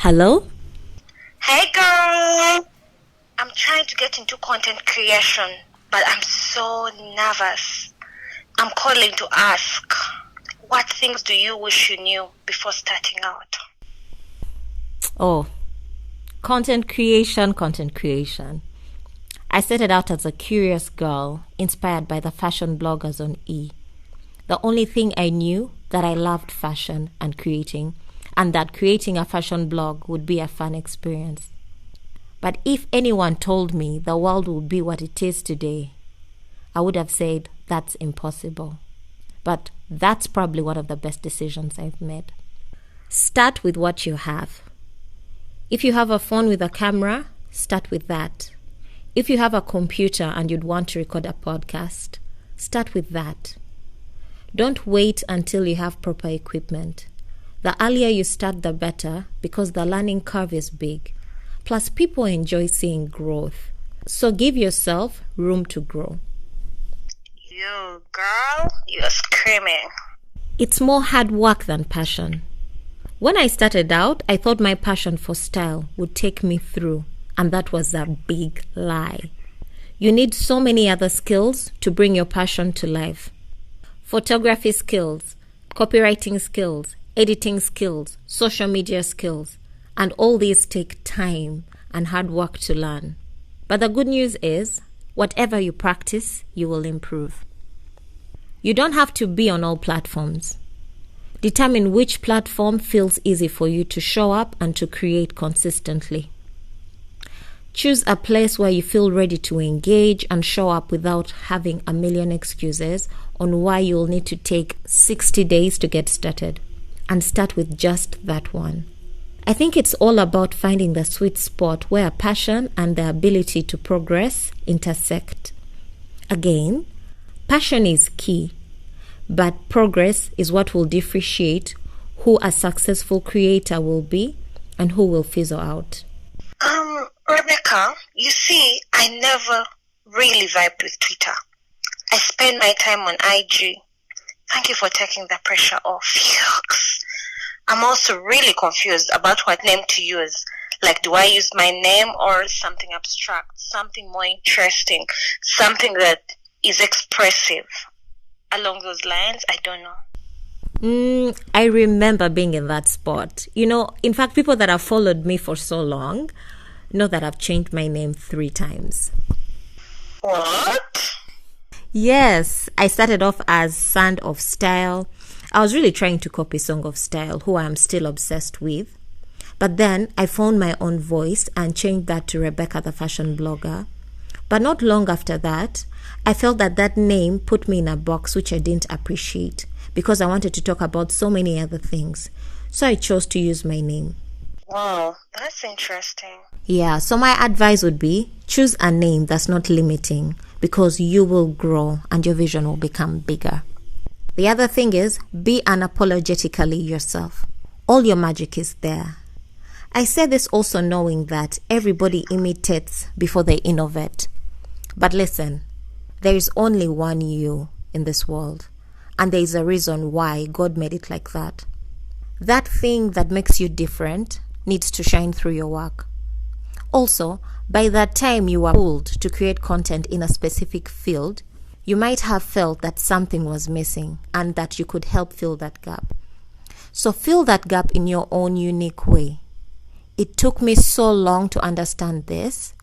Hello? Hey girl! I'm trying to get into content creation, but I'm so nervous. I'm calling to ask, what things do you wish you knew before starting out? Oh, content creation. I started out as a curious girl, inspired by the fashion bloggers on E. The only thing I knew that I loved fashion and creating, and that creating a fashion blog would be a fun experience. But if anyone told me the world would be what it is today, I would have said that's impossible. But that's probably one of the best decisions I've made. Start with what you have. If you have a phone with a camera, start with that. If you have a computer and you'd want to record a podcast, start with that. Don't wait until you have proper equipment. The earlier you start, the better, because the learning curve is big. Plus, people enjoy seeing growth. So give yourself room to grow. You girl, you're screaming. It's more hard work than passion. When I started out, I thought my passion for style would take me through, and that was a big lie. You need so many other skills to bring your passion to life. Photography skills, copywriting skills, editing skills, social media skills, and all these take time and hard work to learn. But the good news is, whatever you practice, you will improve. You don't have to be on all platforms. Determine which platform feels easy for you to show up and to create consistently. Choose a place where you feel ready to engage and show up without having a million excuses on why you'll need to take 60 days to get started. And start with just that one. I think it's all about finding the sweet spot where passion and the ability to progress intersect. Again, passion is key, but progress is what will differentiate who a successful creator will be and who will fizzle out. Rebecca, you see, I never really vibed with Twitter. I spend my time on IG. Thank you for taking the pressure off. Yucks. I'm also really confused about what name to use. Like, do I use my name or something abstract, something more interesting, something that is expressive? Along those lines, I don't know. I remember being in that spot. In fact, people that have followed me for so long know that I've changed my name 3 times. What? Yes, I started off as Sand of Style. I was really trying to copy Song of Style, who I am still obsessed with. But then I found my own voice and changed that to Rebecca the Fashion Blogger. But not long after that, I felt that name put me in a box which I didn't appreciate because I wanted to talk about so many other things. So I chose to use my name. Wow, that's interesting. Yeah, so my advice would be choose a name that's not limiting because you will grow and your vision will become bigger. The other thing is, be unapologetically yourself. All your magic is there. I say this also knowing that everybody imitates before they innovate. But listen, there is only one you in this world. And there is a reason why God made it like that. That thing that makes you different needs to shine through your work. Also, by that time you were pulled to create content in a specific field, you might have felt that something was missing and that you could help fill that gap. So fill that gap in your own unique way. It took me so long to understand this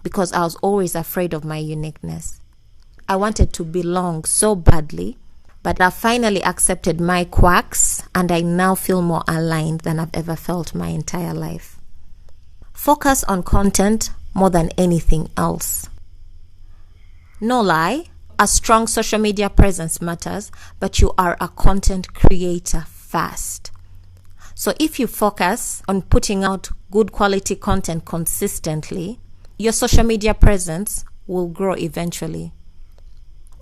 because I was always afraid of my uniqueness. I wanted to belong so badly, but I finally accepted my quirks and I now feel more aligned than I've ever felt my entire life. Focus on content more than anything else. No lie. A strong social media presence matters, but you are a content creator first. So if you focus on putting out good quality content consistently, your social media presence will grow eventually.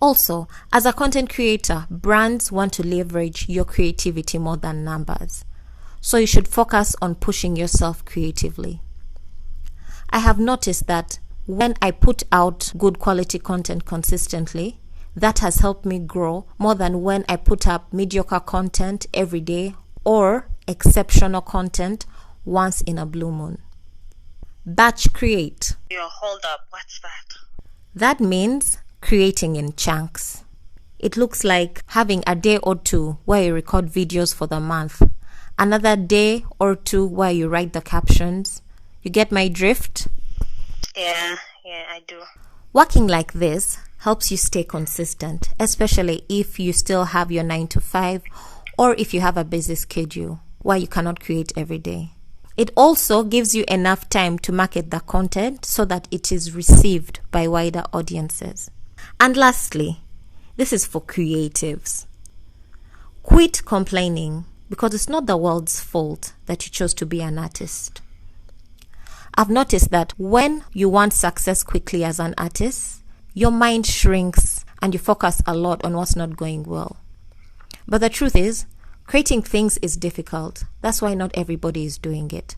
Also, as a content creator, brands want to leverage your creativity more than numbers. So you should focus on pushing yourself creatively. I have noticed that when I put out good quality content consistently, that has helped me grow more than when I put up mediocre content every day or exceptional content once in a blue moon. Batch create. Hold up, what's that? That means creating in chunks. It looks like having a day or two where you record videos for the month, another day or two where you write the captions. You get my drift? Yeah, I do. Working like this helps you stay consistent, especially if you still have your 9 to 5 or if you have a busy schedule where you cannot create every day. It also gives you enough time to market the content so that it is received by wider audiences. And lastly, this is for creatives. Quit complaining because it's not the world's fault that you chose to be an artist. I've noticed that when you want success quickly as an artist, your mind shrinks and you focus a lot on what's not going well. But the truth is, creating things is difficult. That's why not everybody is doing it.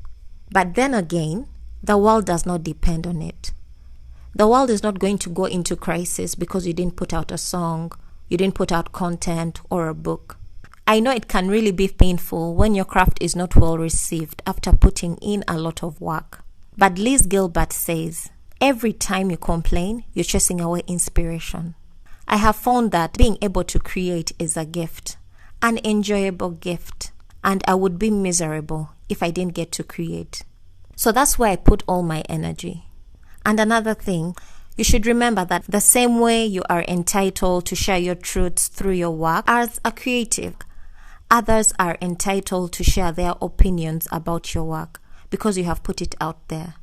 But then again, the world does not depend on it. The world is not going to go into crisis because you didn't put out a song, you didn't put out content or a book. I know it can really be painful when your craft is not well received after putting in a lot of work. But Liz Gilbert says, every time you complain, you're chasing away inspiration. I have found that being able to create is a gift, an enjoyable gift, and I would be miserable if I didn't get to create. So that's where I put all my energy. And another thing, you should remember that the same way you are entitled to share your truths through your work as a creative, others are entitled to share their opinions about your work because you have put it out there.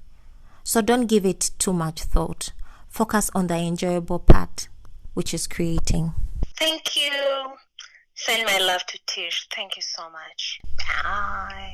So don't give it too much thought. Focus on the enjoyable part, which is creating. Thank you. Send my love to Tish. Thank you so much. Bye.